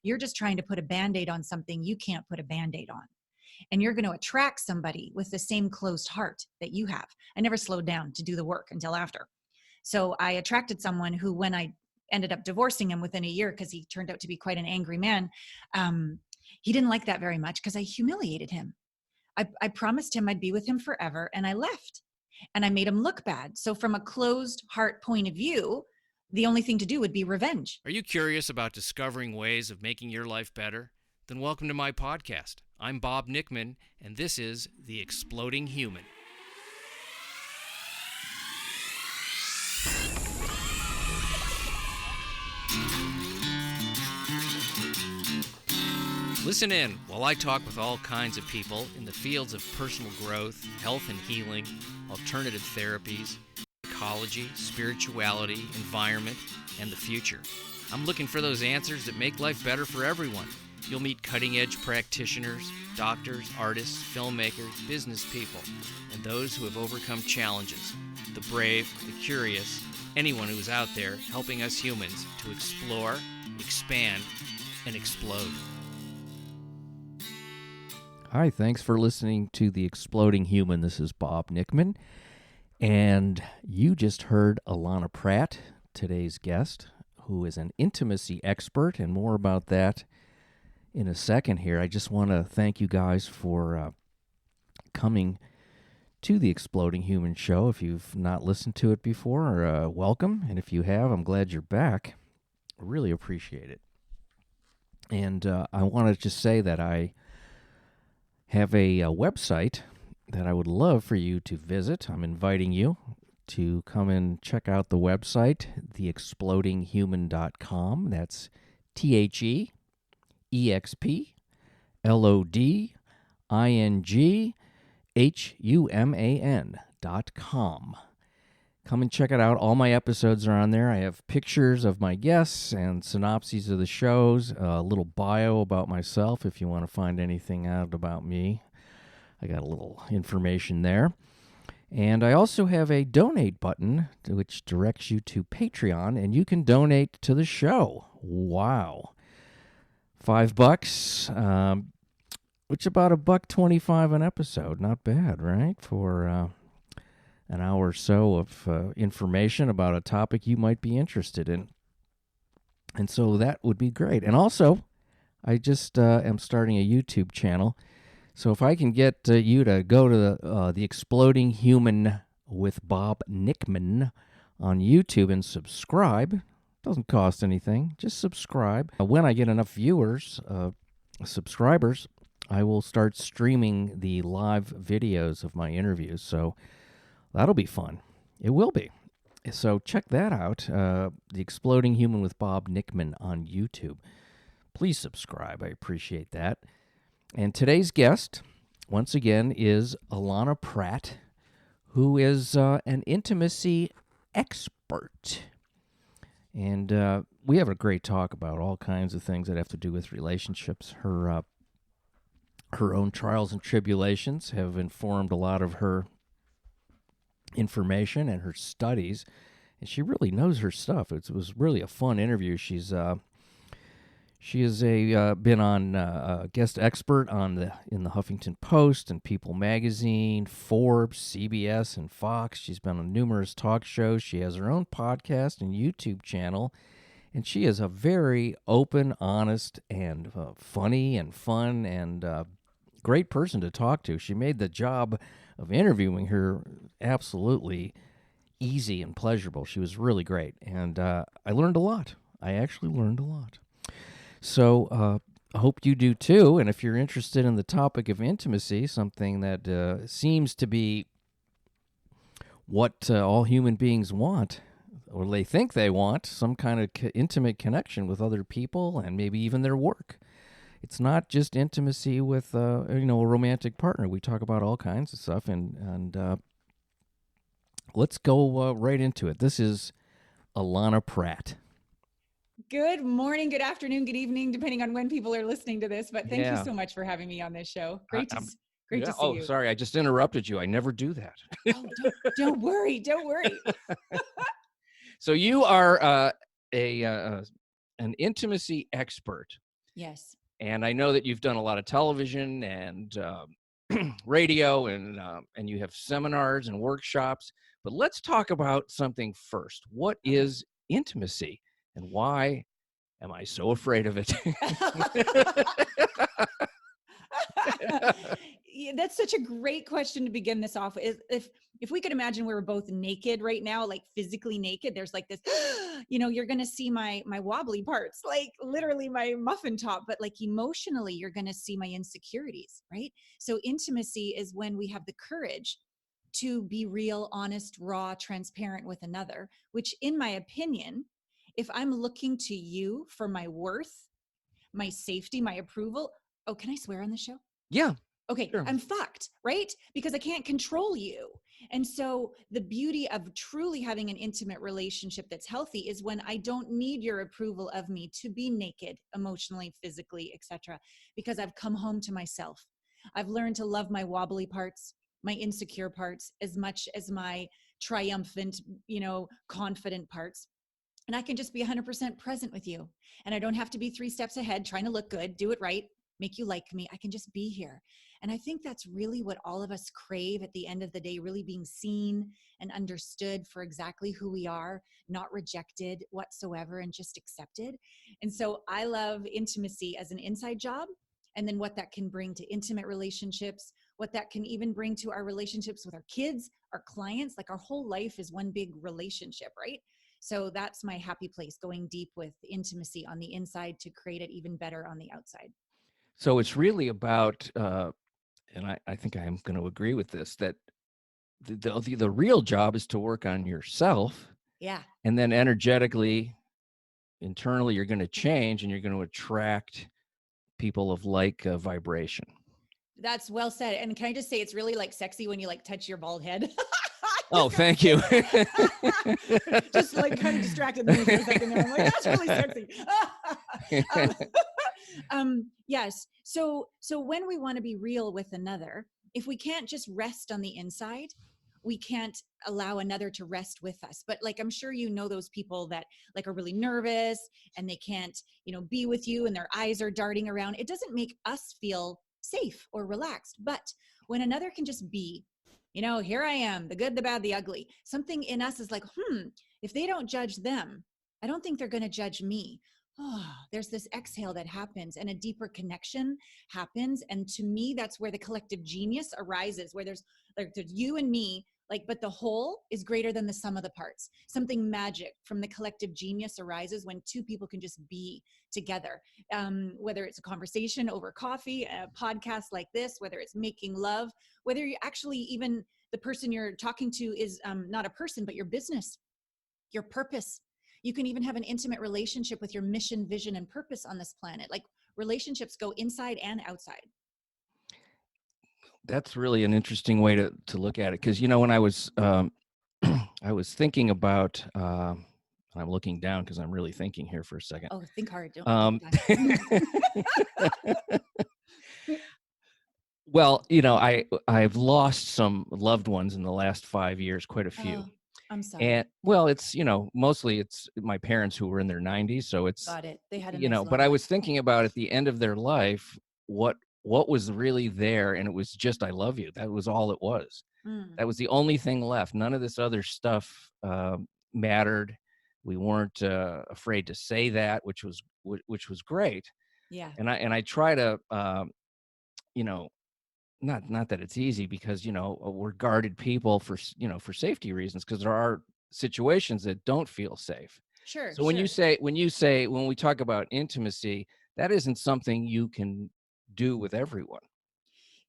You're just trying to put a Band-Aid on something you can't put a Band-Aid on. And you're going to attract somebody with the same closed heart that you have. I never slowed down to do the work until after. So I attracted someone who, when I ended up divorcing him within a year, because he turned out to be quite an angry man, he didn't like that very much because I humiliated him. I promised him I'd be with him forever, and I left. And I made him look bad. So from a closed heart point of view, the only thing to do would be revenge. Are you curious about discovering ways of making your life better? Then welcome to my podcast. I'm Bob Nickman, and this is The Exploding Human. Listen in while I talk with all kinds of people in the fields of personal growth, health and healing, alternative therapies, ecology, spirituality, environment, and the future. I'm looking for those answers that make life better for everyone. You'll meet cutting-edge practitioners, doctors, artists, filmmakers, business people, and those who have overcome challenges. The brave, the curious, anyone who is out there helping us humans to explore, expand, and explode. Hi, thanks for listening to The Exploding Human. This is Bob Nickman, and you just heard Allana Pratt, today's guest, who is an intimacy expert, and more about that in a second here. I just want to thank you guys for coming to The Exploding Human show. If you've not listened to it before, welcome, and if you have, I'm glad you're back. I really appreciate it. And I want to just say that I have a website that I would love for you to visit. I'm inviting you to come and check out the website, theexplodinghuman.com. That's TheExplodinghuman.com. Come and check it out. All my episodes are on there. I have pictures of my guests and synopses of the shows, a little bio about myself if you want to find anything out about me. I got a little information there. And I also have a donate button which directs you to Patreon, and you can donate to the show. Wow. $5, which is about $1.25 an episode. Not bad, right? For an hour or so of information about a topic you might be interested in. And so that would be great. And also, I just am starting a YouTube channel. So if I can get you to go to the Exploding Human with Bob Nickman on YouTube and subscribe, doesn't cost anything, just subscribe. When I get enough viewers, subscribers, I will start streaming the live videos of my interviews. So that'll be fun. It will be. So check that out, The Exploding Human with Bob Nickman on YouTube. Please subscribe. I appreciate that. And today's guest, once again, is Allana Pratt, who is an intimacy expert. And we have a great talk about all kinds of things that have to do with relationships. Her own trials and tribulations have informed a lot of her information and her studies, and she really knows her stuff. It was really a fun interview. She has been on a guest expert in the Huffington Post and People Magazine, Forbes, CBS and Fox. She's been on numerous talk shows. She has her own podcast and YouTube channel, and she is a very open, honest, and funny and fun and great person to talk to. She made the job of interviewing her absolutely easy and pleasurable. She was really great, and I learned a lot. I actually learned a lot. So I hope you do too, and if you're interested in the topic of intimacy, something that seems to be what all human beings want, or they think they want, some kind of intimate connection with other people and maybe even their work. It's not just intimacy with a romantic partner. We talk about all kinds of stuff, and let's go right into it. This is Allana Pratt. Good morning, good afternoon, good evening, depending on when people are listening to this. But thank you so much for having me on this show. Great to see you. Oh, sorry, I just interrupted you. I never do that. Oh, don't worry. So you are an intimacy expert. Yes. And I know that you've done a lot of television and radio, and you have seminars and workshops. But let's talk about something first. What Okay. is intimacy, and why am I so afraid of it? Yeah, that's such a great question to begin this off with. If we could imagine we were both naked right now, like physically naked, there's like this, you're going to see my wobbly parts, like literally my muffin top, but like emotionally, you're going to see my insecurities, right? So intimacy is when we have the courage to be real, honest, raw, transparent with another, which in my opinion, if I'm looking to you for my worth, my safety, my approval. Oh, can I swear on the show? Yeah, Okay, sure. I'm fucked, right? Because I can't control you. And so the beauty of truly having an intimate relationship that's healthy is when I don't need your approval of me to be naked, emotionally, physically, etc., because I've come home to myself. I've learned to love my wobbly parts, my insecure parts, as much as my triumphant, confident parts. And I can just be 100% present with you. And I don't have to be 3 steps ahead trying to look good, do it right, make you like me. I can just be here. And I think that's really what all of us crave at the end of the day, really being seen and understood for exactly who we are, not rejected whatsoever, and just accepted. And so I love intimacy as an inside job, and then what that can bring to intimate relationships, what that can even bring to our relationships with our kids, our clients. Like our whole life is one big relationship, right? So that's my happy place, going deep with intimacy on the inside to create it even better on the outside. So it's really about, and I think I am going to agree with this, that the real job is to work on yourself, Yeah. and then energetically, internally, you're going to change, and you're going to attract people of like vibration. That's well said. And can I just say, it's really like sexy when you like touch your bald head. Oh, thank you. Just like kind of distracted me for a second there. I'm like, that's really sexy. um, yes. So when we want to be real with another, if we can't just rest on the inside, we can't allow another to rest with us. But like, I'm sure you know those people that like are really nervous and they can't, be with you, and their eyes are darting around. It doesn't make us feel safe or relaxed. But when another can just be, here I am, the good, the bad, the ugly, something in us is like, if they don't judge them, I don't think they're going to judge me. Oh, there's this exhale that happens, and a deeper connection happens. And to me, that's where the collective genius arises, where there's you and me, like, but the whole is greater than the sum of the parts. Something magic from the collective genius arises when two people can just be together. Whether it's a conversation over coffee, a podcast like this, whether it's making love, whether you actually even the person you're talking to is not a person, but your business, your purpose. You can even have an intimate relationship with your mission, vision, and purpose on this planet. Like relationships go inside and outside. That's really an interesting way to look at it, because when I was I was thinking about, I'm looking down because I'm really thinking here for a second. Oh, think hard. Don't Um, take your time. well, I've lost some loved ones in the last 5 years, quite a few. Oh, I'm sorry. And well, it's, mostly it's my parents who were in their 90s. So it's, Got it. They had a nice but long I life. was thinking about at the end of their life, what was really there. And it was just, I love you. That was all it was. Mm, That was the only thing left. None of this other stuff mattered. We weren't afraid to say that, which was great. yeah. And I try to, you know, not that it's easy, because we're guarded people for safety reasons, because there are situations that don't feel safe. Sure, So sure. when we talk about intimacy, that isn't something you can do with everyone.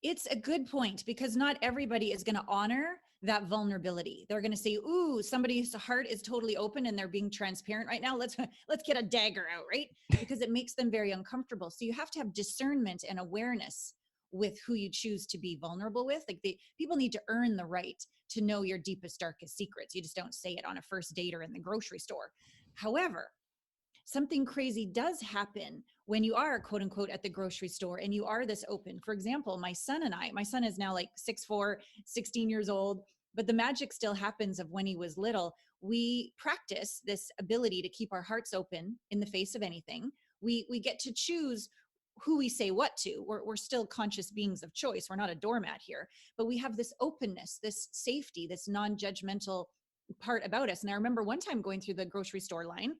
It's a good point, because not everybody is going to honor that vulnerability. They're going to say, "Ooh, somebody's heart is totally open and they're being transparent right now. Let's get a dagger out," right? Because it makes them very uncomfortable. So you have to have discernment and awareness with who you choose to be vulnerable with. Like people need to earn the right to know your deepest, darkest secrets. You just don't say it on a first date or in the grocery store. However, something crazy does happen when you are quote unquote at the grocery store and you are this open. For example, my son is now like 6'4", 16 years old, but the magic still happens of when he was little. We practice this ability to keep our hearts open in the face of anything. We get to choose who we say what to. We're still conscious beings of choice. We're not a doormat here, but we have this openness, this safety, this non-judgmental part about us. And I remember one time going through the grocery store line,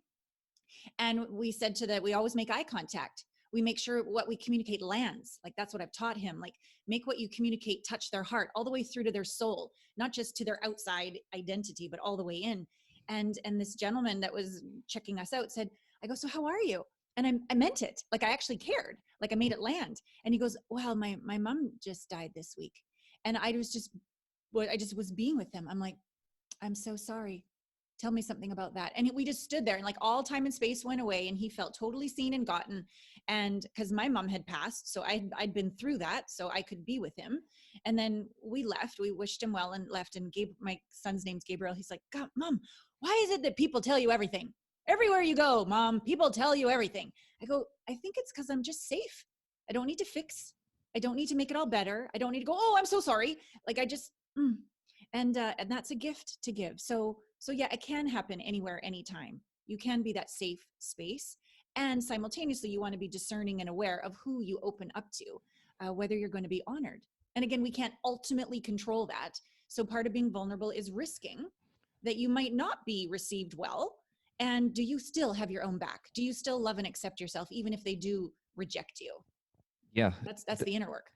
and we said to that, we always make eye contact. We make sure what we communicate lands. Like, that's what I've taught him. Like, make what you communicate touch their heart all the way through to their soul, not just to their outside identity, but all the way in. And this gentleman that was checking us out said, I go, so how are you? And I meant it. Like, I actually cared. Like, I made it land. And he goes, well, my mom just died this week. And I just was being with him. I'm like, I'm so sorry. Tell me something about that. And we just stood there, and like all time and space went away, and he felt totally seen and gotten. And because my mom had passed, so I'd been through that, so I could be with him. And then we left, we wished him well and left. And my son's name's Gabriel. He's like, God, Mom, why is it that people tell you everything? Everywhere you go, Mom, people tell you everything. I go, I think it's because I'm just safe. I don't need to fix. I don't need to make it all better. I don't need to go, oh, I'm so sorry. Like, I just, and that's a gift to give. So yeah, it can happen anywhere, anytime. You can be that safe space. And simultaneously, you want to be discerning and aware of who you open up to, whether you're going to be honored. And again, we can't ultimately control that. So part of being vulnerable is risking that you might not be received well. And do you still have your own back? Do you still love and accept yourself, even if they do reject you? Yeah. That's the inner work.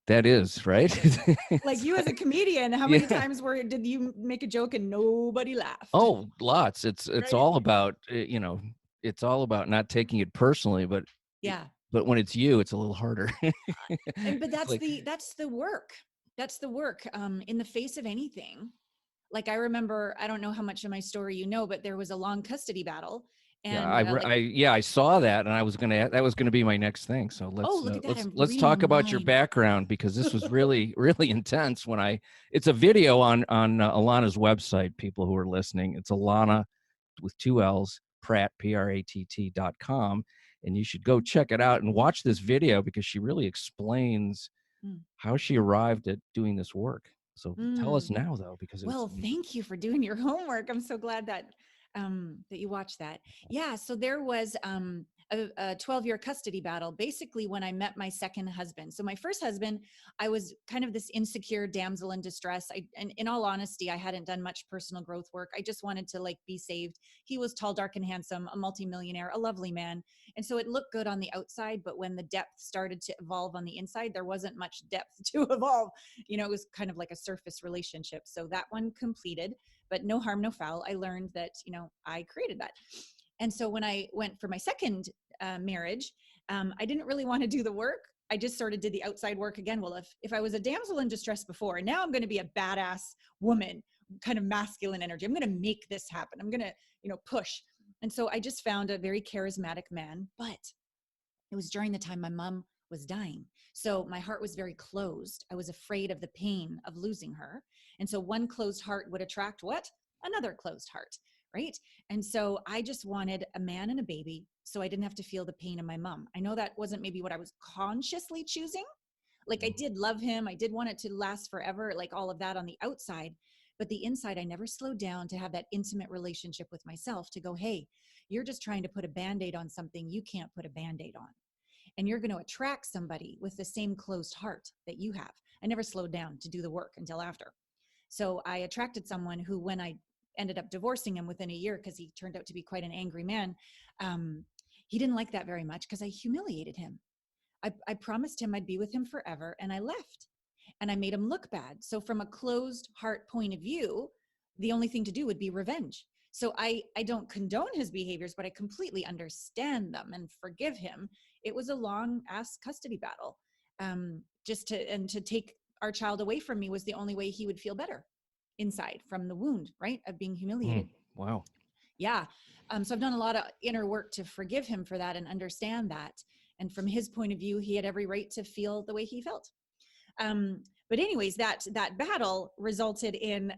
That is, right? Like, you as a comedian, how many times did you make a joke and nobody laughed? Oh, lots. It's Right? all about, it's all about not taking it personally, but Yeah. but when it's you, it's a little harder. But It's like, that's the work. That's the work. In the face of anything. Like, I remember, I don't know how much of my story you know, but there was a long custody battle. yeah, And I saw that, and that was gonna be my next thing. So oh, look at that. I'm let's reading your talk about your mind. background, because this was really really intense. It's a video on Allana's website. People who are listening, it's Allana with 2 L's, Pratt, Pratt.com, and you should go check it out and watch this video, because she really explains Mm. how she arrived at doing this work. So tell us Mm. now, though, because Well, thank you for doing your homework. I'm so glad that that you watched that. Yeah, so there was a 12-year custody battle, basically, when I met my second husband. So my first husband, I was kind of this insecure damsel in distress. And in all honesty, I hadn't done much personal growth work. I just wanted to, like, be saved. He was tall, dark, and handsome, a multimillionaire, a lovely man. And so it looked good on the outside, but when the depth started to evolve on the inside, there wasn't much depth to evolve. It was kind of like a surface relationship. So that one completed, but no harm, no foul. I learned that, I created that. And so when I went for my second marriage, I didn't really want to do the work. I just sort of did the outside work again. Well, if I was a damsel in distress before, and now I'm going to be a badass woman, kind of masculine energy. I'm going to make this happen. I'm going to, push. And so I just found a very charismatic man, but it was during the time my mom was dying. So my heart was very closed. I was afraid of the pain of losing her. And so one closed heart would attract what? Another closed heart, right? And so I just wanted a man and a baby, so I didn't have to feel the pain of my mom. I know that wasn't maybe what I was consciously choosing. Like, I did love him. I did want it to last forever, like all of that on the outside. But the inside, I never slowed down to have that intimate relationship with myself, to go, hey, you're just trying to put a Band-Aid on something you can't put a Band-Aid on. And you're going to attract somebody with the same closed heart that you have. I never slowed down to do the work until after. So I attracted someone who, when I ended up divorcing him within a year, because he turned out to be quite an angry man, he didn't like that very much, because I humiliated him. I promised him I'd be with him forever, and I left. And I made him look bad. So from a closed heart point of view, the only thing to do would be revenge. So I don't condone his behaviors, but I completely understand them and forgive him. It was a long ass custody battle. To take our child away from me was the only way he would feel better inside, from the wound, right, of being humiliated. Wow. Yeah. So I've done a lot of inner work to forgive him for that and understand that. And from his point of view, he had every right to feel the way he felt. But anyways, that battle resulted in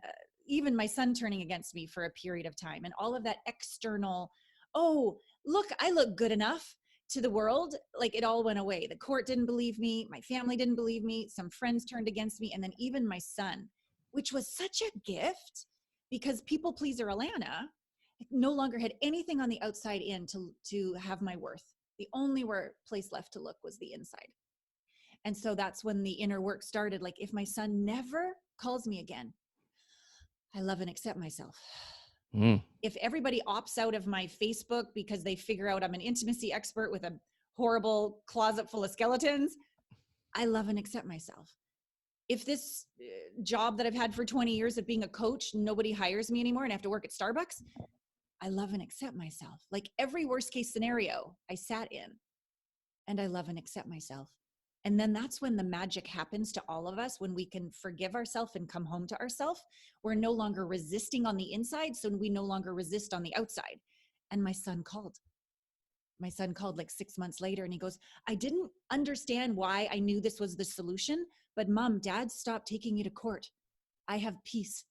even my son turning against me for a period of time, and all of that external, oh, look, I look good enough to the world. Like, it all went away. The court didn't believe me. My family didn't believe me. Some friends turned against me. And then even my son, which was such a gift, because people pleaser Allana no longer had anything on the outside in to have my worth. The only place left to look was the inside. And so that's when the inner work started. Like, if my son never calls me again, I love and accept myself. If everybody opts out of my Facebook because they figure out I'm an intimacy expert with a horrible closet full of skeletons, I love and accept myself. If this job that I've had for 20 years of being a coach, nobody hires me anymore and I have to work at Starbucks, I love and accept myself. Like, every worst case scenario I sat in, and I love and accept myself. And then that's when the magic happens to all of us, when we can forgive ourselves and come home to ourselves. We're no longer resisting on the inside, so we no longer resist on the outside. And my son called. My son called like 6 months later, and he goes, I didn't understand why I knew this was the solution, but Mom, Dad stopped taking you to court. I have peace,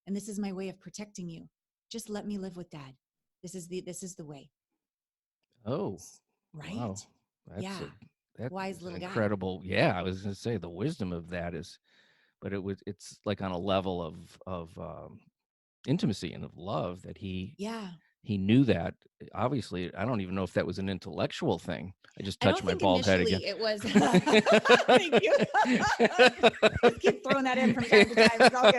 and this is my way of protecting you. Just let me live with Dad. This is the way. Oh, right? Wow. That's wise little incredible. guy. Yeah, I was going to say the wisdom of that is, but it's like on a level of intimacy and of love that he knew that. Obviously, I don't even know if that was an intellectual thing. I just touched my bald head again. It was. Thank you. Just keep throwing that in from time to time. It's all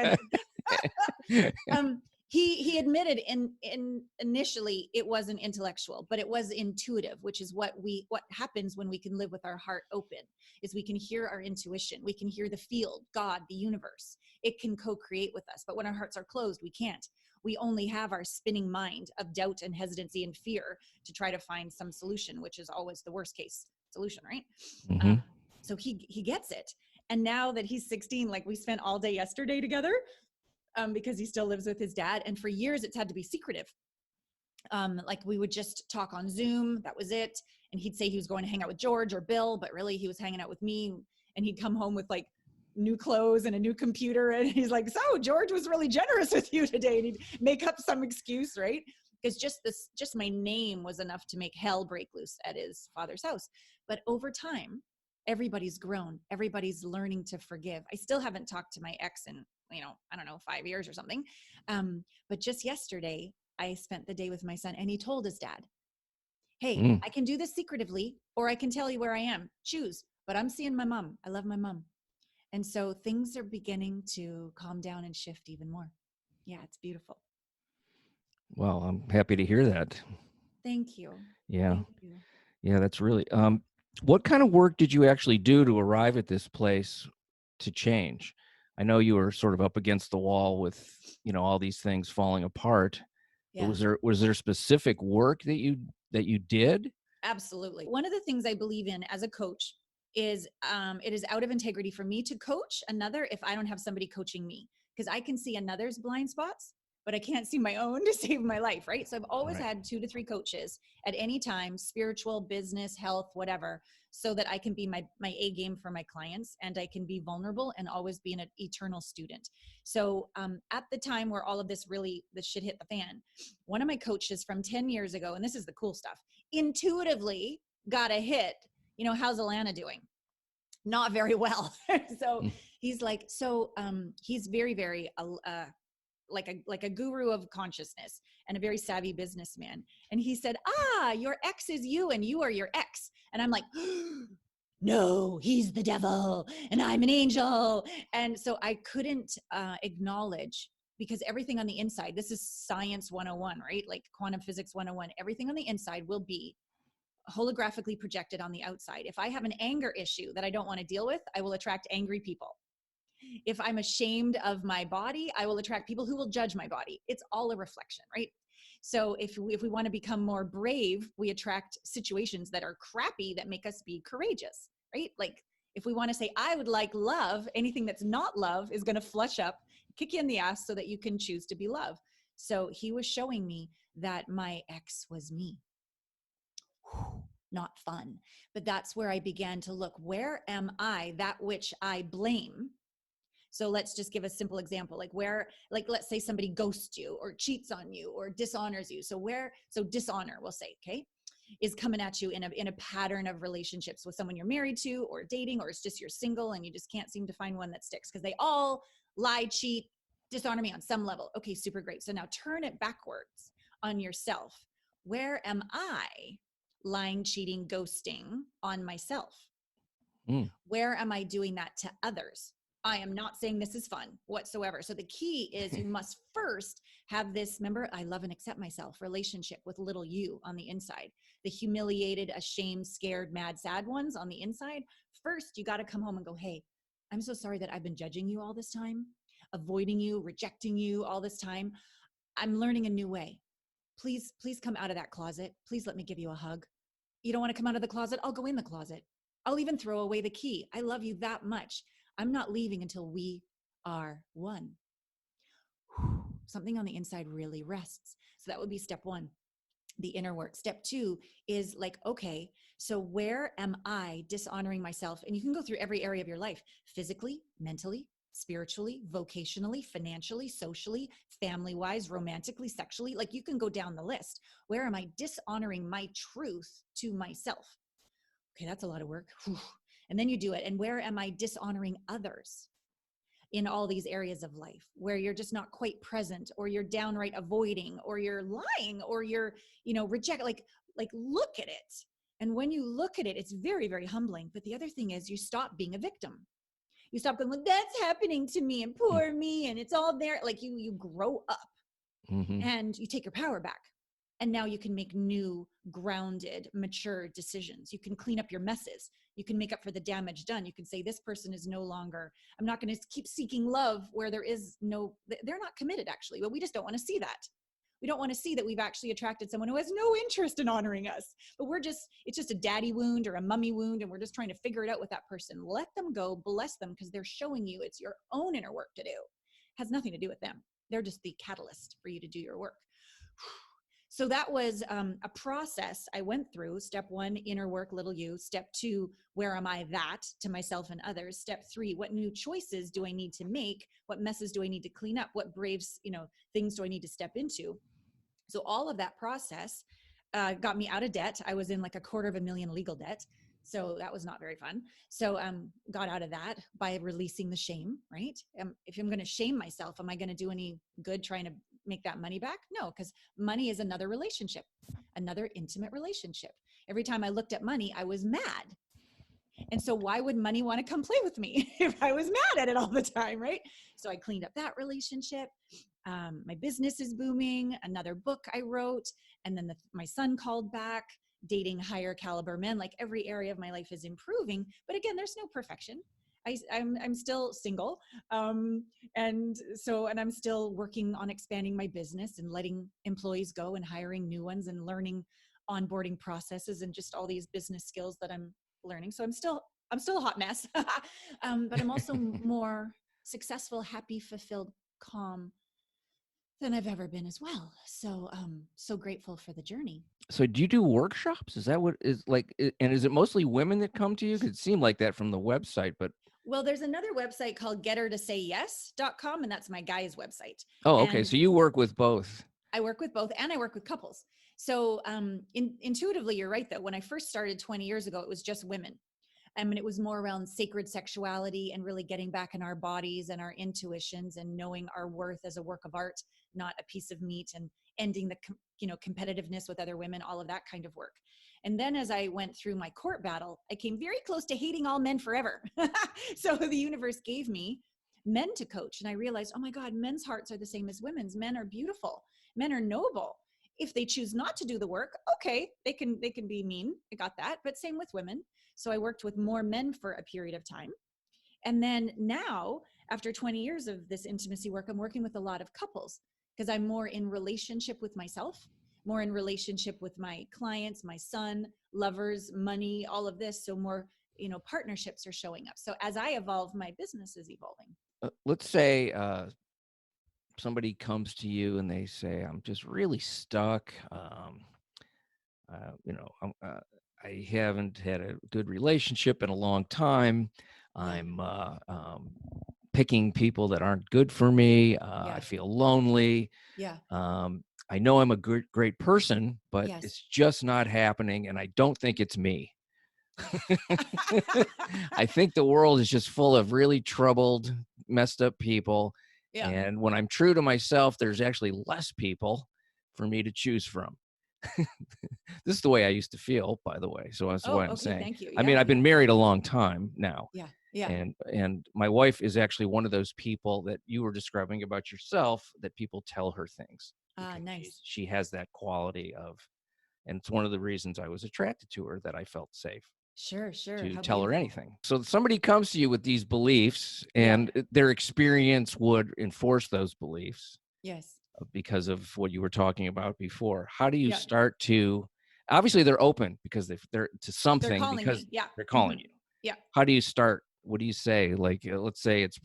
good. He admitted in initially it wasn't intellectual, but it was intuitive, which is what happens when we can live with our heart open, is we can hear our intuition. We can hear the field, God, the universe. It can co-create with us. But when our hearts are closed, we can't. We only have our spinning mind of doubt and hesitancy and fear to try to find some solution, which is always the worst case solution, right? Mm-hmm. So he gets it. And now that he's 16, like, we spent all day yesterday together, because he still lives with his dad. And for years, it's had to be secretive. Like, we would just talk on Zoom. That was it. And he'd say he was going to hang out with George or Bill, but really he was hanging out with me. And he'd come home with like new clothes and a new computer. And he's like, so George was really generous with you today. And he'd make up some excuse, right? Because just my name was enough to make hell break loose at his father's house. But over time, everybody's grown. Everybody's learning to forgive. I still haven't talked to my ex in, I don't know, 5 years or something. But just yesterday, I spent the day with my son, and he told his dad, hey, I can do this secretively, or I can tell you where I am. Choose. But I'm seeing my mom. I love my mom. And so things are beginning to calm down and shift even more. Yeah, it's beautiful. Well, I'm happy to hear that. Thank you. Yeah. Thank you. Yeah, that's really, what kind of work did you actually do to arrive at this place to change? I know you were sort of up against the wall with, all these things falling apart. Yeah. But was there specific work that you did? Absolutely. One of the things I believe in as a coach is it is out of integrity for me to coach another if I don't have somebody coaching me, because I can see another's blind spots, but I can't see my own to save my life, right? So I've always had 2 to 3 coaches at any time, spiritual, business, health, whatever, so that I can be my A game for my clients, and I can be vulnerable and always be an eternal student. So at the time where all of this shit hit the fan, one of my coaches from 10 years ago, and this is the cool stuff, intuitively got a hit. How's Allana doing? Not very well. So he's like, he's very, very like a guru of consciousness and a very savvy businessman. And he said, your ex is you and you are your ex. And I'm like, no, he's the devil and I'm an angel. And so I couldn't acknowledge, because everything on the inside, this is science 101, right? Like quantum physics 101, everything on the inside will be holographically projected on the outside. If I have an anger issue that I don't want to deal with, I will attract angry people. If I'm ashamed of my body, I will attract people who will judge my body. It's all a reflection, right? So if we want to become more brave, we attract situations that are crappy that make us be courageous, right? Like if we want to say, I would like love, anything that's not love is going to flush up, kick you in the ass so that you can choose to be love. So he was showing me that my ex was me. Not fun. But that's where I began to look, where am I, that which I blame? So let's just give a simple example, let's say somebody ghosts you or cheats on you or dishonors you. So dishonor, we'll say, okay, is coming at you in a pattern of relationships with someone you're married to or dating, or it's just you're single and you just can't seem to find one that sticks because they all lie, cheat, dishonor me on some level. Okay, super great. So now turn it backwards on yourself. Where am I lying, cheating, ghosting on myself? Mm. Where am I doing that to others? I am not saying this is fun whatsoever. So the key is you must first have this, remember, I love and accept myself relationship with little you on the inside. The humiliated, ashamed, scared, mad, sad ones on the inside. First, you got to come home and go, hey, I'm so sorry that I've been judging you all this time, avoiding you, rejecting you all this time. I'm learning a new way. Please come out of that closet. Please let me give you a hug. You don't want to come out of the closet? I'll go in the closet. I'll even throw away the key. I love you that much. I'm not leaving until we are one. Something on the inside really rests. So that would be step one, the inner work. Step two is like, okay, so where am I dishonoring myself? And you can go through every area of your life, physically, mentally, spiritually, vocationally, financially, socially, family-wise, romantically, sexually. Like you can go down the list. Where am I dishonoring my truth to myself? Okay, that's a lot of work. And then you do it. And where am I dishonoring others in all these areas of life where you're just not quite present, or you're downright avoiding, or you're lying, or you're, reject, like look at it. And when you look at it, it's very, very humbling. But the other thing is you stop being a victim. You stop going, well, that's happening to me and poor me. And it's all there. Like you grow up and you take your power back. And now you can make new, grounded, mature decisions. You can clean up your messes. You can make up for the damage done. You can say, this person is no longer, I'm not going to keep seeking love where there is no, they're not committed actually, but we just don't want to see that. We don't want to see that we've actually attracted someone who has no interest in honoring us, but it's just a daddy wound or a mummy wound. And we're just trying to figure it out with that person. Let them go, bless them, because they're showing you it's your own inner work to do. It has nothing to do with them. They're just the catalyst for you to do your work. So that was a process I went through. Step one, inner work, little you. Step two, where am I that to myself and others? Step three, what new choices do I need to make? What messes do I need to clean up? What brave, things do I need to step into? So all of that process got me out of debt. I was in like $250,000 legal debt. So that was not very fun. So got out of that by releasing the shame, right? If I'm going to shame myself, am I going to do any good trying to make that money back? No, because money is another relationship, another intimate relationship. Every time I looked at money, I was mad. And so why would money want to come play with me if I was mad at it all the time, right? So I cleaned up that relationship. My business is booming. Another book I wrote. And then my son called back, dating higher caliber men. Like every area of my life is improving. But again, there's no perfection. I'm still single. And I'm still working on expanding my business and letting employees go and hiring new ones and learning onboarding processes and just all these business skills that I'm learning. So I'm still a hot mess, but I'm also more successful, happy, fulfilled, calm than I've ever been as well. So so grateful for the journey. So do you do workshops? Is that what is like, and is it mostly women that come to you? It seemed like that from the website, but. Well, there's another website called gethertosayyes.com, and that's my guy's website. Oh, okay. And So you work with both. I work with both, and I work with couples. So intuitively, you're right, though. When I first started 20 years ago, it was just women. I mean, it was more around sacred sexuality and really getting back in our bodies and our intuitions and knowing our worth as a work of art, not a piece of meat, and ending the competitiveness with other women, all of that kind of work. And then as I went through my court battle, I came very close to hating all men forever. So the universe gave me men to coach. And I realized, oh my God, men's hearts are the same as women's. Men are beautiful. Men are noble. If they choose not to do the work, okay, they can be mean. I got that. But same with women. So I worked with more men for a period of time. And then now, after 20 years of this intimacy work, I'm working with a lot of couples because I'm more in relationship with myself, more in relationship with my clients, my son, lovers, money, all of this. So more, partnerships are showing up. So as I evolve, my business is evolving. Let's say somebody comes to you and they say, I'm just really stuck. I haven't had a good relationship in a long time. I'm picking people that aren't good for me. I feel lonely. Yeah. I know I'm a great person, but Yes. it's just not happening. And I don't think it's me. I think the world is just full of really troubled, messed up people. Yeah. And when I'm true to myself, there's actually less people for me to choose from. this is the way I used to feel, by the way. So that's Oh, why I'm okay. saying, Thank you. I mean, Yeah. I've been Yeah. married a long time now. Yeah. Yeah. And my wife is actually one of those people that you were describing about yourself, that people tell her things Ah, because nice. she has that quality of, and it's one of the reasons I was attracted to her, that I felt safe Sure. Sure. to How tell her beautiful. anything. So somebody comes to you with these beliefs, Yeah. and their experience would enforce those beliefs Yes. because of what you were talking about before. How do you Yeah. start to, obviously they're open because they're to They're something calling because me. Yeah. they're calling you. Yeah. How do you start? What do you say? Like, let's say it's,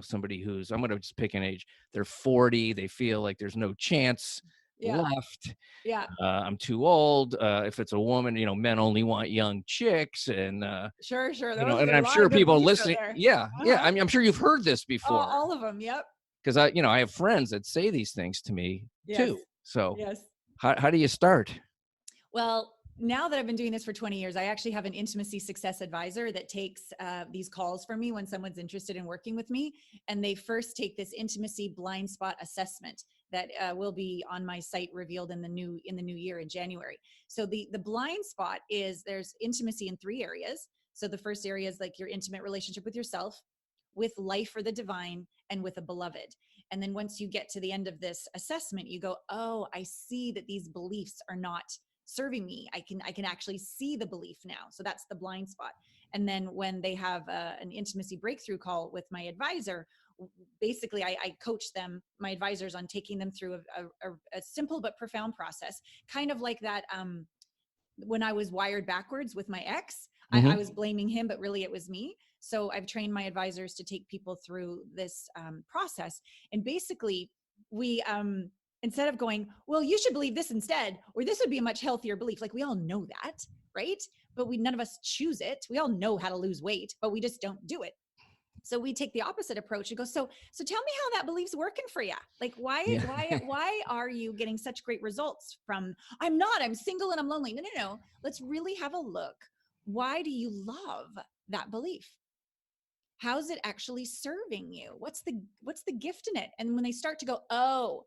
somebody who's, I'm going to just pick an age. They're 40. They feel like there's no chance Yeah. left. Yeah. I'm too old. If it's a woman, men only want young chicks. And, Sure. Sure. Those and are a I'm lot sure of good people beliefs out listening. there. Yeah. Yeah. Uh-huh. I'm sure you've heard this before, All of them. Yep. because I have friends that say these things to me Yes. too. So Yes. how do you start? Well, now that I've been doing this for 20 years, I actually have an intimacy success advisor that takes these calls for me when someone's interested in working with me. And they first take this intimacy blind spot assessment that will be on my site, revealed in the new year in January. So the blind spot is, there's intimacy in 3 areas. So the first area is like your intimate relationship with yourself, with life or the divine, and with a beloved. And then once you get to the end of this assessment, you go, oh, I see that these beliefs are not serving me. I can actually see the belief now. So that's the blind spot. And then when they have an intimacy breakthrough call with my advisor, basically I coach them, my advisors, on taking them through a simple but profound process, kind of like that. When I was wired backwards with my ex, Mm-hmm. I was blaming him, but really it was me. So I've trained my advisors to take people through this process. And basically, we, instead of going, well, you should believe this instead, or this would be a much healthier belief. Like, we all know that, right? But none of us choose it. We all know how to lose weight, but we just don't do it. So we take the opposite approach and go, so tell me how that belief's working for you. Like, Yeah. why are you getting such great results from, I'm single and I'm lonely. No. Let's really have a look. Why do you love that belief? How's it actually serving you? What's the gift in it? And when they start to go, oh,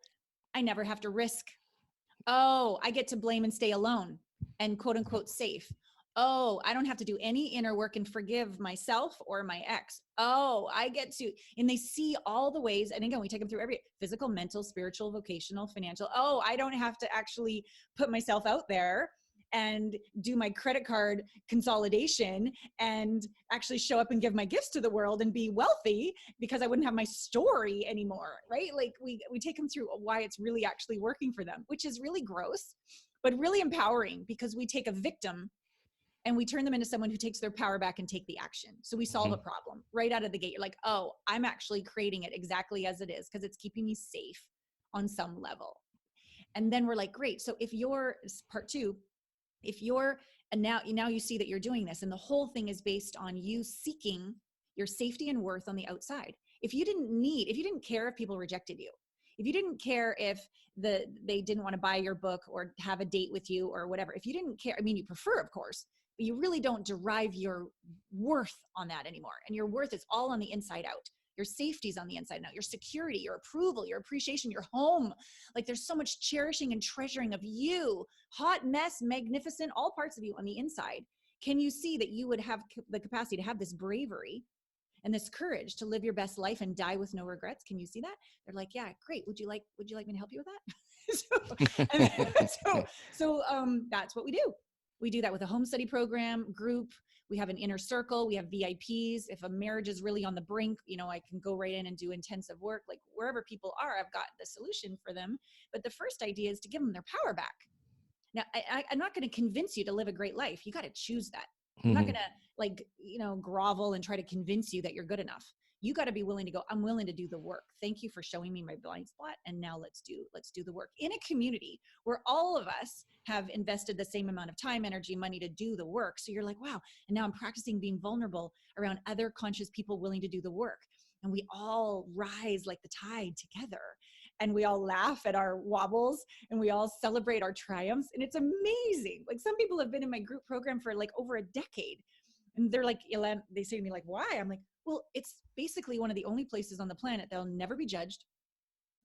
I never have to risk. Oh, I get to blame and stay alone and quote unquote safe. Oh, I don't have to do any inner work and forgive myself or my ex. Oh, I get to, and they see all the ways. And again, we take them through every physical, mental, spiritual, vocational, financial. Oh, I don't have to actually put myself out there and do my credit card consolidation and actually show up and give my gifts to the world and be wealthy, because I wouldn't have my story anymore, right? Like we take them through why it's really actually working for them, which is really gross, but really empowering, because we take a victim and we turn them into someone who takes their power back and take the action. So we solve a problem right out of the gate. You're like, oh, I'm actually creating it exactly as it is because it's keeping me safe on some level. And then we're like, great. So if you're part 2, if you're, and now you see that you're doing this, and the whole thing is based on you seeking your safety and worth on the outside. If you didn't care if people rejected you, if you didn't care if they didn't want to buy your book or have a date with you or whatever, if you didn't care, I mean, you prefer, of course, but you really don't derive your worth on that anymore. And your worth is all on the inside out. Your safety's on the inside out. Your security, your approval, your appreciation, your home. Like, there's so much cherishing and treasuring of you, hot mess, magnificent, all parts of you on the inside. Can you see that you would have the capacity to have this bravery and this courage to live your best life and die with no regrets? Can you see that? They're like, yeah, great. Would you like me to help you with that? so that's what we do. We do that with a home study program, group. We have an inner circle. We have VIPs. If a marriage is really on the brink, I can go right in and do intensive work. Like, wherever people are, I've got the solution for them. But the first idea is to give them their power back. Now, I'm not going to convince you to live a great life. You got to choose that. I'm not going to grovel and try to convince you that you're good enough. You got to be willing to go, I'm willing to do the work. Thank you for showing me my blind spot. And now let's do the work in a community where all of us have invested the same amount of time, energy, money to do the work. So you're like, wow. And now I'm practicing being vulnerable around other conscious people willing to do the work. And we all rise like the tide together. And we all laugh at our wobbles and we all celebrate our triumphs. And it's amazing. Like, some people have been in my group program for like over a decade. And they're like, Allana, they say to me like, why? I'm like, well, it's basically one of the only places on the planet that'll never be judged,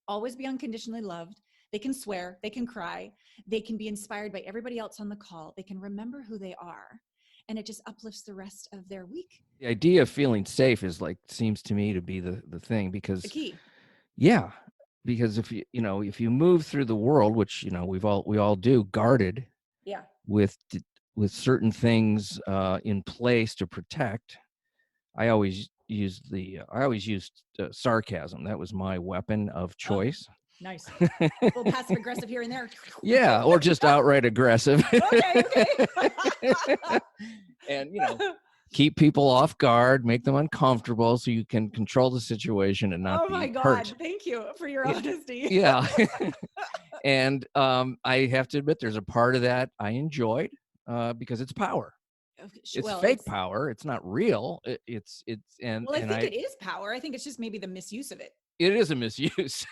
always be unconditionally loved. They can swear, they can cry, they can be inspired by everybody else on the call. They can remember who they are, and it just uplifts the rest of their week. The idea of feeling safe is seems to me to be the thing, The because key. yeah, because if if you move through the world, which we all do, guarded Yeah. with certain things in place to protect. I always used sarcasm. That was my weapon of choice. Nice. A little passive aggressive here and there. Yeah, or just outright aggressive. Okay. And keep people off guard, make them uncomfortable so you can control the situation and not Oh my be God. hurt. Thank you for your honesty. Yeah. And I have to admit, there's a part of that I enjoyed because it's power. It's fake power. It's not real. I think it is power. I think it's just maybe the misuse of it. It is a misuse.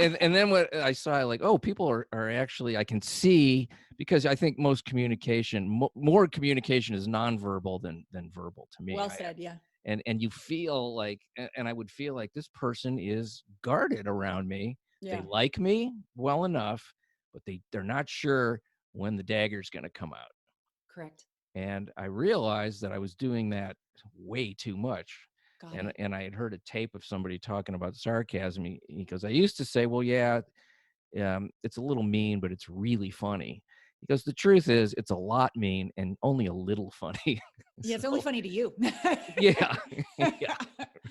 and then what I saw, people are actually, I can see, because I think most communication, more communication is nonverbal than verbal to me. Well said. Yeah. And you feel and I would feel like this person is guarded around me. Yeah. They like me well enough, but they're not sure when the dagger's going to come out. Correct. And I realized that I was doing that way too much. And I had heard a tape of somebody talking about sarcasm. He goes, I used to say, well, yeah, it's a little mean, but it's really funny. He goes, the truth is, it's a lot mean and only a little funny. Yeah, it's only funny to you. Yeah. Yeah.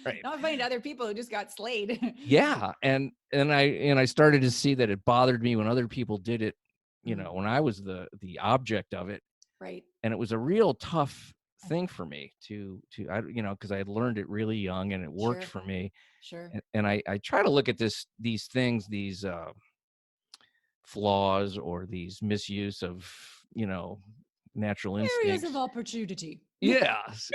Right. Not funny to other people who just got slayed. Yeah. And I started to see that it bothered me when other people did it, when I was the object of it. Right. And it was a real tough thing for me to because I had learned it really young and it worked for me. Sure. And I try to look at these things, these flaws or these misuse of natural instincts. Areas of opportunity. Yes.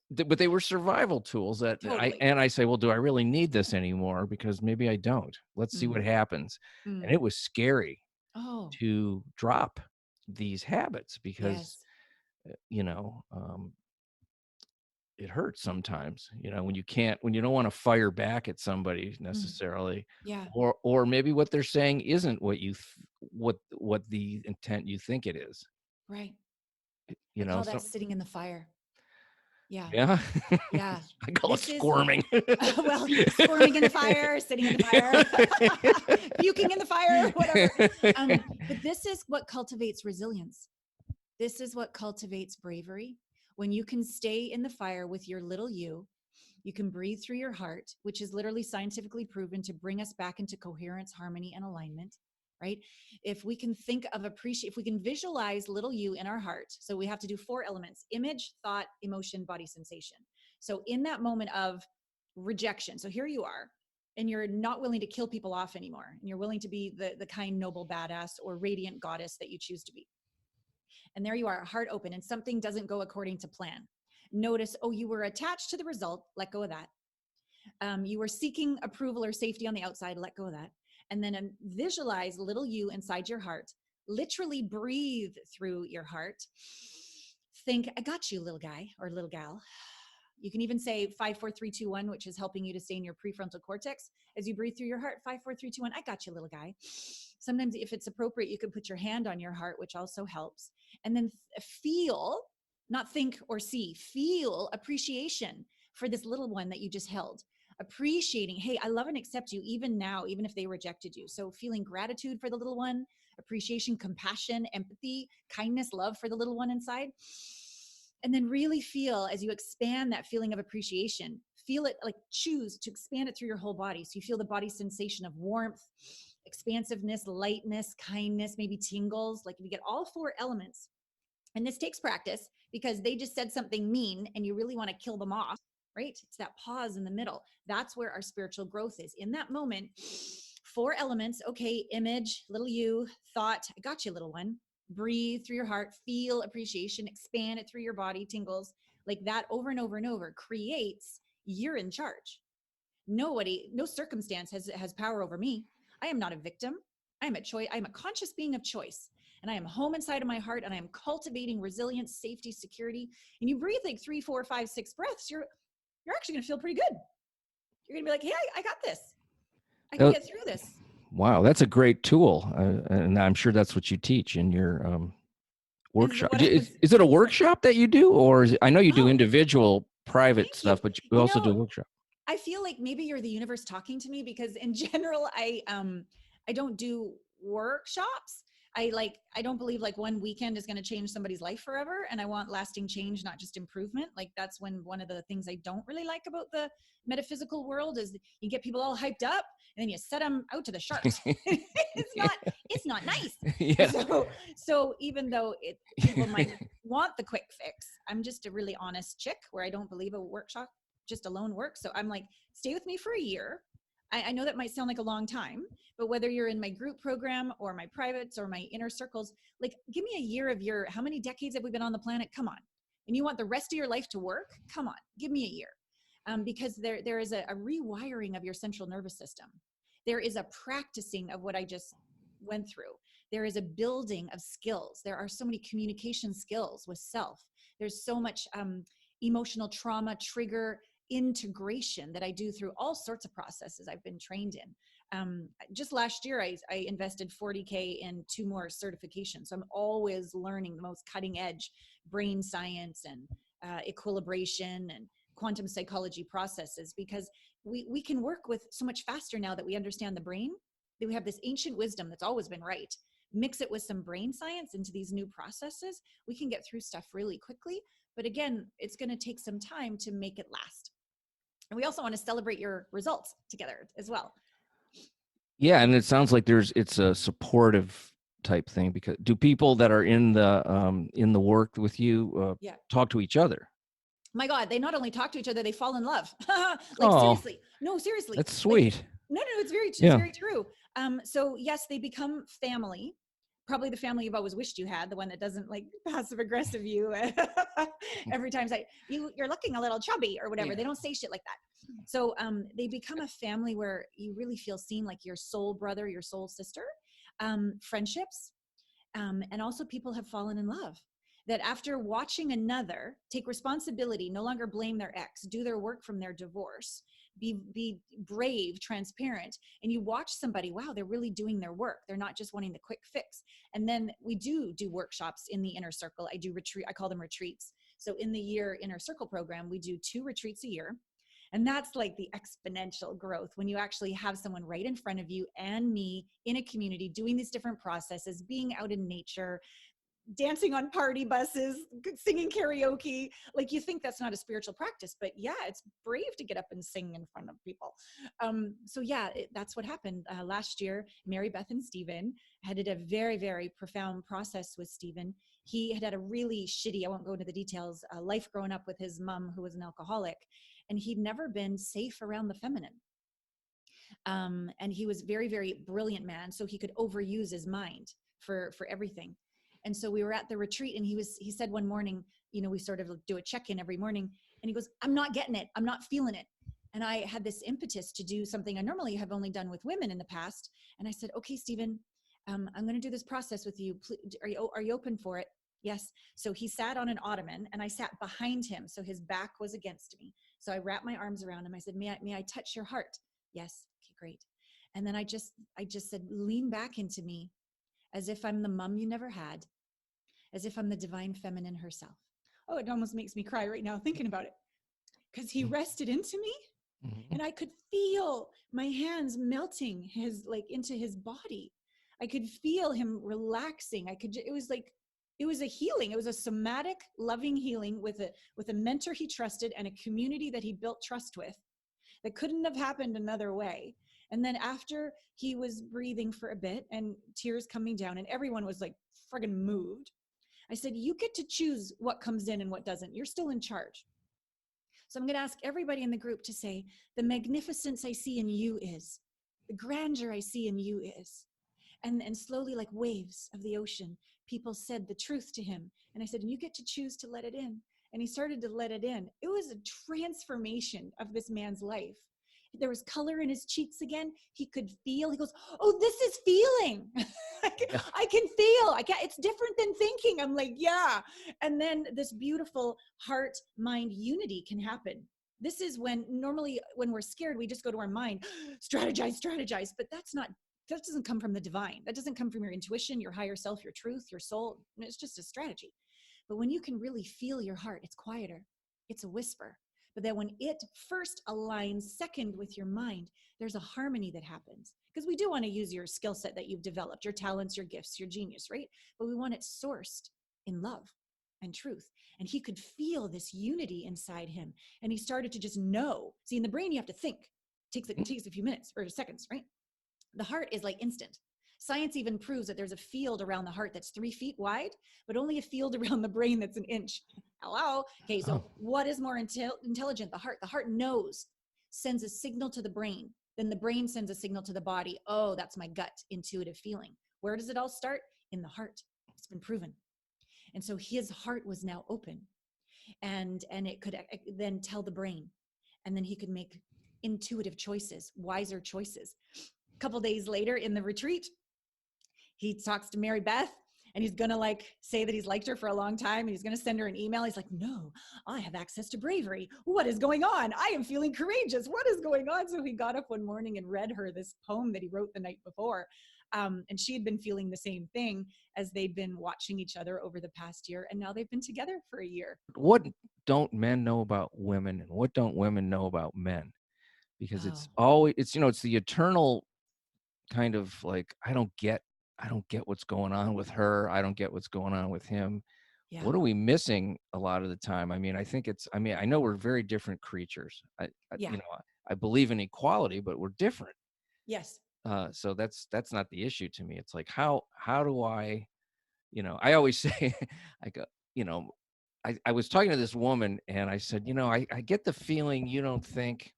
But they were survival tools that Totally. I say, well, do I really need this anymore? Because maybe I don't. Let's see what happens. And it was scary to drop these habits because it hurts sometimes, when you don't want to fire back at somebody necessarily, or maybe what they're saying isn't what what the intent you think it is. Right. I call that sitting in the fire. Yeah. Yeah. Yeah. I call it squirming. Well, squirming in the fire, sitting in the fire, puking in the fire, whatever. But this is what cultivates resilience. This is what cultivates bravery. When you can stay in the fire with your little you can breathe through your heart, which is literally scientifically proven to bring us back into coherence, harmony, and alignment, right? If we can if we can visualize little you in our heart, so we have to do 4 elements: image, thought, emotion, body sensation. So in that moment of rejection, so here you are, and you're not willing to kill people off anymore, and you're willing to be the kind, noble, badass, or radiant goddess that you choose to be. And there you are, heart open, and something doesn't go according to plan. Notice, you were attached to the result, let go of that. You were seeking approval or safety on the outside, let go of that. And then visualize little you inside your heart. Literally breathe through your heart. Think, I got you, little guy or little gal. You can even say 5, 4, 3, 2, 1, which is helping you to stay in your prefrontal cortex. As you breathe through your heart, 5, 4, 3, 2, 1, I got you, little guy. Sometimes if it's appropriate, you can put your hand on your heart, which also helps. And then feel, not think or see, feel appreciation for this little one that you just held. Appreciating, hey, I love and accept you even now, even if they rejected you. So feeling gratitude for the little one, appreciation, compassion, empathy, kindness, love for the little one inside. And then really feel, as you expand that feeling of appreciation, feel it, choose to expand it through your whole body. So you feel the body sensation of warmth, expansiveness, lightness, kindness, maybe tingles. If you get all 4 elements, and this takes practice because they just said something mean and you really want to kill them off, right? It's that pause in the middle. That's where our spiritual growth is. In that moment, 4 elements. Okay, image, little you, thought, I got you, little one. Breathe through your heart, feel appreciation, expand it through your body, tingles. That over and over and over creates, you're in charge. No circumstance has power over me. I am not a victim. I am a choice. I am a conscious being of choice. And I am home inside of my heart, and I am cultivating resilience, safety, security. And you breathe 3, 4, 5, 6 breaths, you're actually going to feel pretty good. You're going to be like, hey, I got this. I can get through this. Wow, that's a great tool, and I'm sure that's what you teach in your Is workshop. what I was. Is it a Sorry. workshop that you do, or I know you do Oh, individual private thank you. stuff, but you also do a workshop? I feel like maybe you're the universe talking to me, because in general, I don't do workshops. I don't believe like one weekend is going to change somebody's life forever. And I want lasting change, not just improvement. Like that's one of the things I don't really like about the metaphysical world is you get people all hyped up and then you set them out to the sharks. Yeah. It's not nice. Yeah. So even though people might want the quick fix, I'm just a really honest chick where I don't believe a workshop just alone works. So I'm like, stay with me for a year. I know that might sound like a long time, but whether you're in my group program or my privates or my inner circles, like give me a year of how many decades have we been on the planet? Come on. And you want the rest of your life to work? Come on, give me a year. Because there is a rewiring of your central nervous system. There is a practicing of what I just went through. There is a building of skills. There are so many communication skills with self. There's so much emotional trauma trigger integration that I do through all sorts of processes I've been trained in. Just last year, I invested $40K in 2 more certifications. So I'm always learning the most cutting edge brain science and equilibration and quantum psychology processes, because we can work with so much faster now that we understand the brain, that we have this ancient wisdom that's always been right. Mix it with some brain science into these new processes, we can get through stuff really quickly. But again, it's going to take some time to make it last. And we also want to celebrate your results together as well. Yeah, and it sounds like it's a supportive type thing, because do people that are in the work with you Yeah. talk to each other? My God, they not only talk to each other, they fall in love. Like Oh, seriously. No, seriously. that's Like, sweet. no, it's Yeah. very true. So yes, they become family. Probably the family you've always wished you had, the one that doesn't like passive aggressive you every time say you're looking a little chubby or whatever. Yeah. They don't say shit like that. So they become a family where you really feel seen, like your soul brother, your soul sister. Friendships, and also people have fallen in love. That after watching another take responsibility, no longer blame their ex, do their work from their divorce, be brave, transparent, and you watch somebody, wow, they're really doing their work. They're not just wanting the quick fix. And then we do workshops in the inner circle. I do retreat, I call them retreats. So in the year inner circle program, we do 2 retreats a year. And that's like the exponential growth when you actually have someone right in front of you and me in a community doing these different processes, being out in nature, dancing on party buses, singing karaoke. Like you think that's not a spiritual practice, but yeah, it's brave to get up and sing in front of people. So yeah, that's what happened last year. Mary Beth and Stephen had a very, very profound process with Stephen. He had a really shitty, I won't go into the details, life growing up with his mom, who was an alcoholic, and he'd never been safe around the feminine. And he was very, very brilliant man. So he could overuse his mind for everything. And so we were at the retreat and he said one morning, we sort of do a check-in every morning, and he goes, I'm not getting it. I'm not feeling it. And I had this impetus to do something I normally have only done with women in the past. And I said, okay, Stephen, I'm going to do this process with you. Please, are you open for it? Yes. So he sat on an ottoman and I sat behind him. So his back was against me. So I wrapped my arms around him. I said, may I touch your heart? Yes. Okay, great. And then I just said, lean back into me as if I'm the mom you never had, as if I'm the divine feminine herself. Oh, it almost makes me cry right now thinking about it. Because he rested into me and I could feel my hands melting into his body. I could feel him relaxing. It was a healing. It was a somatic, loving healing with a mentor he trusted and a community that he built trust with that couldn't have happened another way. And then after he was breathing for a bit and tears coming down and everyone was like friggin' moved, I said, you get to choose what comes in and what doesn't. You're still in charge. So I'm going to ask everybody in the group to say, the magnificence I see in you is, the grandeur I see in you is. And slowly, like waves of the ocean, people said the truth to him. And I said, and you get to choose to let it in. And he started to let it in. It was a transformation of this man's life. There was color in his cheeks again. He could feel. He goes, oh, this is feeling. I can feel. It's different than thinking. I'm like, yeah. And then this beautiful heart-mind unity can happen. This is when normally when we're scared, we just go to our mind, strategize. But that's not That doesn't come from the divine. That doesn't come from your intuition, your higher self, your truth, your soul. It's just a strategy. But when you can really feel your heart, it's quieter. It's a whisper. But then when it first aligns second with your mind, there's a harmony that happens. Because we do want to use your skill set that you've developed, your talents, your gifts, your genius, right? But we want it sourced in love and truth. And he could feel this unity inside him. And he started to just know. See, in the brain, you have to think. It takes a few minutes or seconds, right? The heart is like instant. Science even proves that there's a field around the heart that's 3 feet wide, but only a field around the brain that's an inch. Hello. Okay, so what is more intelligent? The heart. The heart knows, sends a signal to the brain. Then the brain sends a signal to the body. Oh, that's my gut intuitive feeling. Where does it all start? In the heart. It's been proven. And so his heart was now open, and it could then tell the brain, and then he could make intuitive choices, wiser choices. A couple days later in the retreat, he talks to Mary Beth, and he's going to say that he's liked her for a long time. And he's going to send her an email. He's like, no, I have access to bravery. What is going on? I am feeling courageous. What is going on? So he got up one morning and read her this poem that he wrote the night before. And she had been feeling the same thing as they'd been watching each other over the past year. And now they've been together for a year. What don't men know about women, and what don't women know about men? Because it's always, it's the eternal kind of I don't get what's going on with her. I don't get what's going on with him. Yeah. What are we missing a lot of the time? I mean, I know we're very different creatures. I believe in equality, but we're different. Yes. So that's not the issue to me. It's like, how do I always say, I go, I was talking to this woman, and I said, I get the feeling you don't think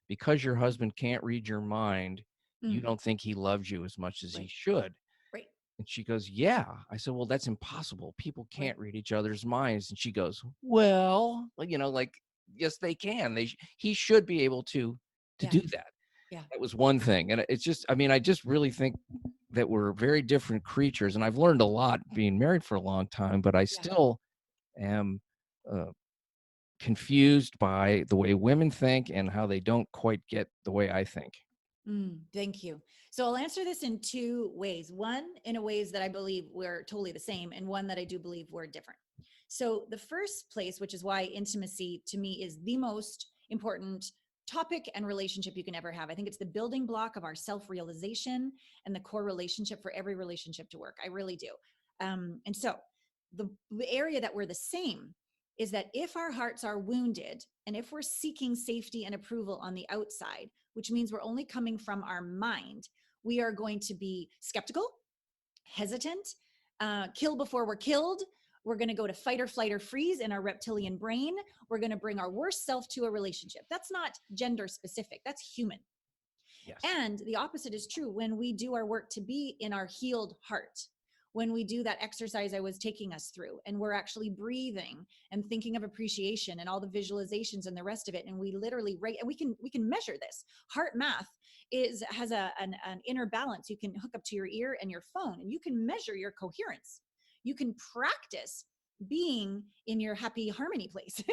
because your husband can't read your mind, you don't think he loves you as much as he should. Right. And she goes, yeah. I said, well, that's impossible. People can't read each other's minds. And she goes, well, yes, they can. He should be able to do that. Yeah. That was one thing. And it's just, I just really think that we're very different creatures. And I've learned a lot being married for a long time, but I still am confused by the way women think and how they don't quite get the way I think. Thank you. So I'll answer this in 2 ways. One, in a ways that I believe we're totally the same, and one that I do believe we're different. So the first place, which is why intimacy to me is the most important topic and relationship you can ever have. I think it's the building block of our self-realization and the core relationship for every relationship to work. I really do. And so the area that we're the same is that if our hearts are wounded, and if we're seeking safety and approval on the outside, which means we're only coming from our mind, we are going to be skeptical, hesitant, kill before we're killed. We're going to go to fight or flight or freeze in our reptilian brain. We're going to bring our worst self to a relationship. That's not gender specific. That's human. Yes. And the opposite is true when we do our work to be in our healed heart. When we do that exercise I was taking us through, and we're actually breathing and thinking of appreciation and all the visualizations and the rest of it, and we literally and we can measure this. Heart math has an inner balance. You can hook up to your ear and your phone, and you can measure your coherence. You can practice being in your happy harmony place.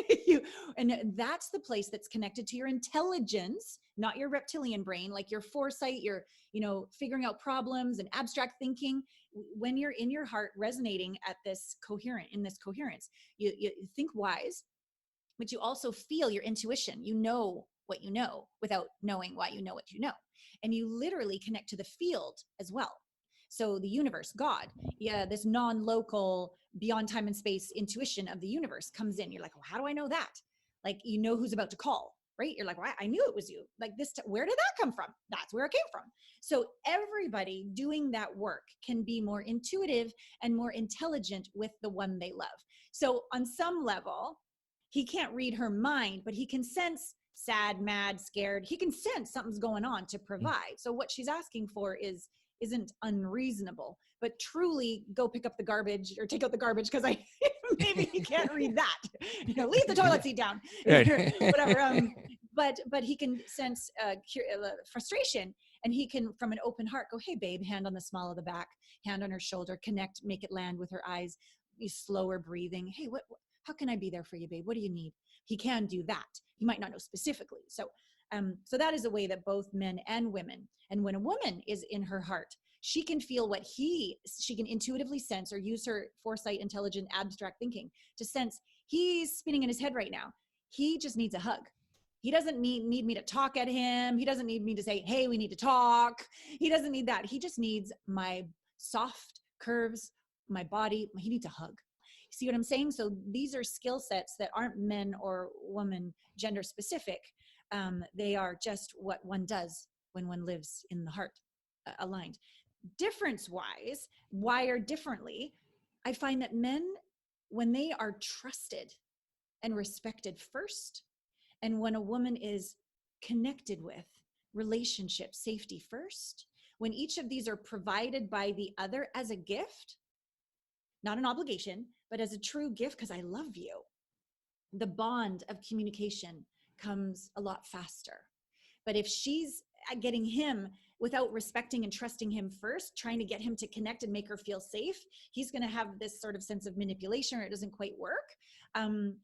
And that's the place that's connected to your intelligence, not your reptilian brain, like your foresight, your, figuring out problems and abstract thinking. When you're in your heart resonating at this coherence, you think wise, but you also feel your intuition. You know what you know without knowing why you know what you know. And you literally connect to the field as well. So the universe, God, this non-local, beyond time and space intuition of the universe comes in. You're like, well, how do I know that? Like, who's about to call, right? You're like, well, I knew it was you. Like where did that come from? That's where it came from. So everybody doing that work can be more intuitive and more intelligent with the one they love. So on some level, he can't read her mind, but he can sense sad, mad, scared. He can sense something's going on to provide. So what she's asking for isn't unreasonable, but truly go pick up the garbage or take out the garbage, because maybe he can't read that. Leave the toilet seat down, whatever. But he can sense frustration, and he can, from an open heart, go, hey babe, hand on the small of the back, hand on her shoulder, connect, make it land with her eyes, slower breathing. Hey, how can I be there for you, babe? What do you need? He can do that. He might not know specifically. So So that is a way that both men and women, and when a woman is in her heart, she can feel what she can intuitively sense, or use her foresight, intelligent, abstract thinking to sense he's spinning in his head right now. He just needs a hug. He doesn't need me to talk at him. He doesn't need me to say, hey, we need to talk. He doesn't need that. He just needs my soft curves, my body. He needs a hug. See what I'm saying? So these are skill sets that aren't men or woman gender specific. They are just what one does when one lives in the heart, aligned. Difference wise, wired differently, I find that men, when they are trusted and respected first, and when a woman is connected with, relationship, safety first, when each of these are provided by the other as a gift, not an obligation, but as a true gift, because I love you, the bond of communication comes a lot faster. But if she's getting him without respecting and trusting him first, trying to get him to connect and make her feel safe, he's going to have this sort of sense of manipulation, or it doesn't quite work. And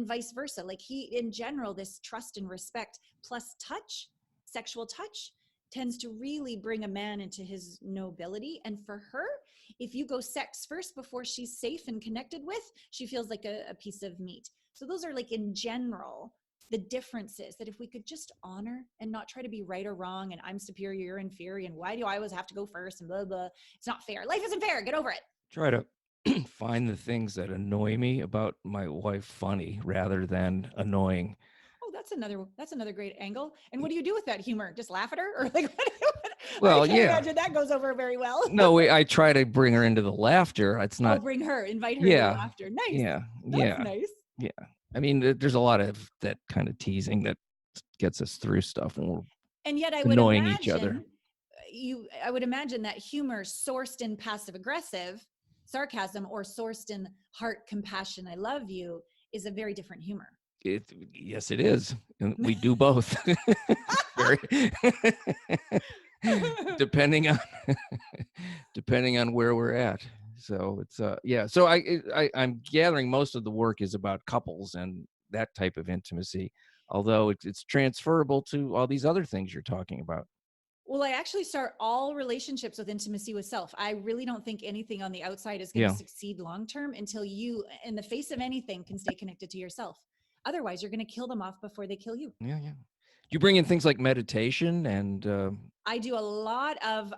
vice versa. Like in general, this trust and respect plus touch, sexual touch, tends to really bring a man into his nobility. And for her, if you go sex first before she's safe and connected with, she feels like a piece of meat. So those are, like, in general, the differences that if we could just honor and not try to be right or wrong, and I'm superior, you're inferior, and why do I always have to go first, and blah, blah. It's not fair. Life isn't fair. Get over it. Try to find the things that annoy me about my wife funny rather than annoying. Oh, that's another great angle. And what do you do with that humor? Just laugh at her? Or like, Well, I can't yeah. imagine that goes over very well. No, I try to bring her into the laughter. It's not. Invite her into Yeah. laughter. Nice. Yeah. That's Yeah. nice. Yeah. I mean, there's a lot of that kind of teasing that gets us through stuff when we're And yet I would annoying each other. I would imagine that humor sourced in passive aggressive sarcasm or sourced in heart compassion, I love you, is a very different humor. Yes, it is. And we do both. depending on where we're at. So it's yeah. So I'm gathering most of the work is about couples and that type of intimacy, although it's transferable to all these other things you're talking about. Well, I actually start all relationships with intimacy with self. I really don't think anything on the outside is going to succeed long-term until you, in the face of anything, can stay connected to yourself. Otherwise, you're going to kill them off before they kill you. Yeah. You bring in things like meditation and I do a lot of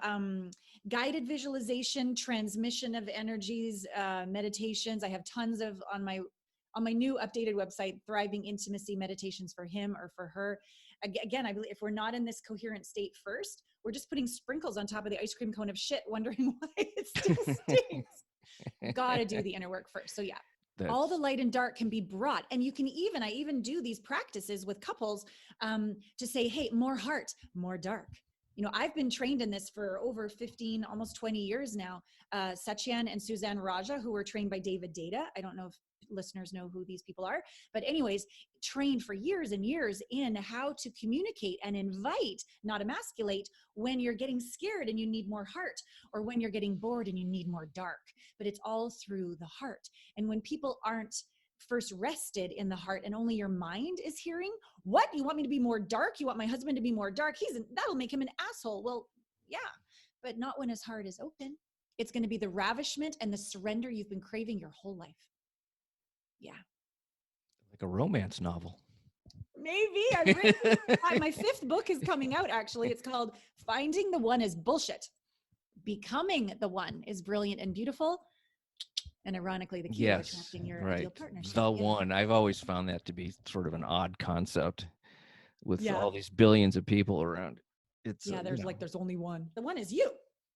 guided visualization, transmission of energies, meditations. I have tons of on my new updated website, Thriving Intimacy Meditations for him or for her. Again, I believe if we're not in this coherent state first, we're just putting sprinkles on top of the ice cream cone of shit, wondering why it still stinks. Got to do the inner work first. So yeah. All the light and dark can be brought. And you can I even do these practices with couples to say, hey, more heart, more dark. You know, I've been trained in this for over 15, almost 20 years now. Satyan and Suzanne Raja, who were trained by David Data. I don't know if listeners know who these people are, but anyways, trained for years and years in how to communicate and invite, not emasculate, when you're getting scared and you need more heart, or when you're getting bored and you need more dark. But it's all through the heart. And when people aren't first rested in the heart and only your mind is hearing, what, you want me to be more dark? You want my husband to be more dark? That'll make him an asshole. Well, yeah, but not when his heart is open. It's going to be the ravishment and the surrender you've been craving your whole life. Yeah. Like a romance novel. Maybe. I've written my 5th book is coming out, actually. It's called Finding the One is Bullshit. Becoming the One is Brilliant and Beautiful. And ironically, the key to attracting your ideal partner. The one. I've always found that to be sort of an odd concept with all these billions of people around. It's there's only one. The one is you.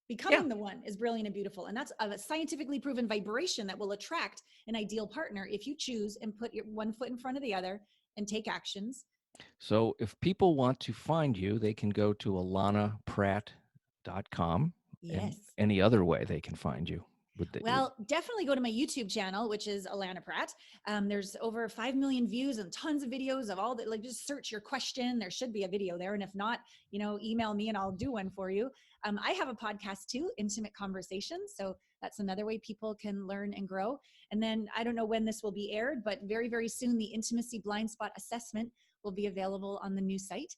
Becoming the one is brilliant and beautiful. And that's a scientifically proven vibration that will attract an ideal partner if you choose and put your one foot in front of the other and take actions. So if people want to find you, they can go to allanapratt.com. Yes. And any other way they can find you. Definitely go to my YouTube channel, which is Allana Pratt. There's over 5 million views and tons of videos of all that. Like, just search your question. There should be a video there. And if not, email me and I'll do one for you. I have a podcast too, Intimate Conversations. So that's another way people can learn and grow. And then I don't know when this will be aired, but very, very soon, the Intimacy Blind Spot Assessment will be available on the new site,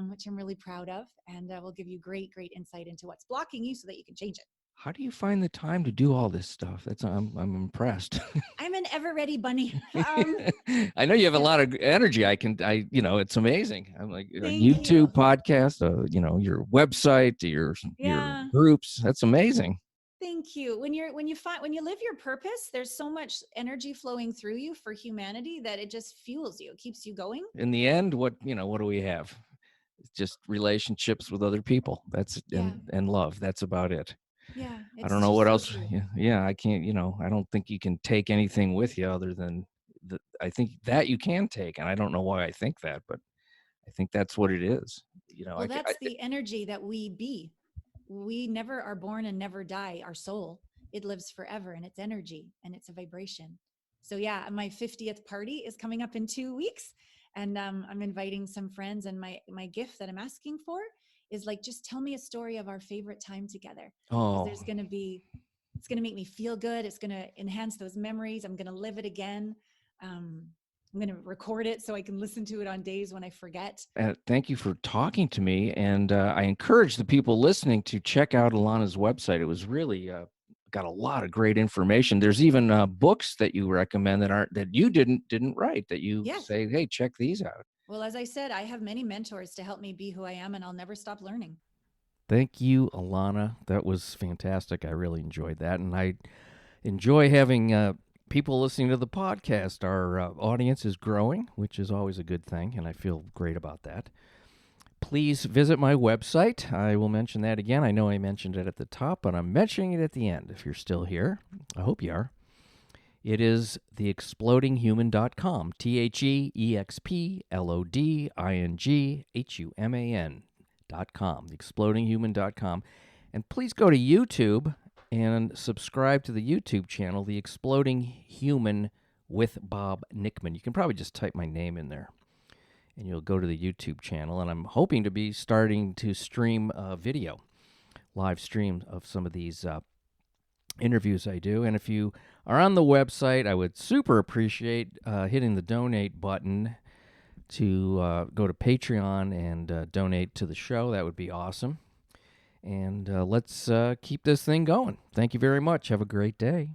which I'm really proud of. And we'll give you great, great insight into what's blocking you so that you can change it. How do you find the time to do all this stuff? I'm impressed. I'm an ever-ready bunny. I know you have a lot of energy. It's amazing. I'm like Thank YouTube you. podcast, your website, your groups. That's amazing. Thank you. When you live your purpose, there's so much energy flowing through you for humanity that it just fuels you. It keeps you going. In the end, what do we have? It's just relationships with other people. That's and love. That's about it. Yeah. I don't know what else. True. Yeah, I can't, I don't think you can take anything with you other than I think that you can take. And I don't know why I think that, but I think that's what it is. Well, that's the energy that we be. We never are born and never die. Our soul, it lives forever, and it's energy and it's a vibration. So yeah, my 50th party is coming up in 2 weeks, and I'm inviting some friends, and my gift that I'm asking for is like, just tell me a story of our favorite time together. Oh, it's going to make me feel good. It's going to enhance those memories. I'm going to live it again. I'm going to record it so I can listen to it on days when I forget. Thank you for talking to me. And I encourage the people listening to check out Allana's website. It was really got a lot of great information. There's even books that you recommend that you didn't write, that you say, hey, check these out. Well, as I said, I have many mentors to help me be who I am, and I'll never stop learning. Thank you, Allana. That was fantastic. I really enjoyed that. And I enjoy having people listening to the podcast. Our audience is growing, which is always a good thing, and I feel great about that. Please visit my website. I will mention that again. I know I mentioned it at the top, but I'm mentioning it at the end if you're still here. I hope you are. It is theexplodinghuman.com, TheExplodingHuman.com, theexplodinghuman.com. And please go to YouTube and subscribe to the YouTube channel, The Exploding Human with Bob Nickman. You can probably just type my name in there, and you'll go to the YouTube channel. And I'm hoping to be starting to stream video, live stream of some of these interviews I do. And if you are on the website, I would super appreciate hitting the donate button to go to Patreon and donate to the show. That would be awesome. And let's keep this thing going. Thank you very much. Have a great day.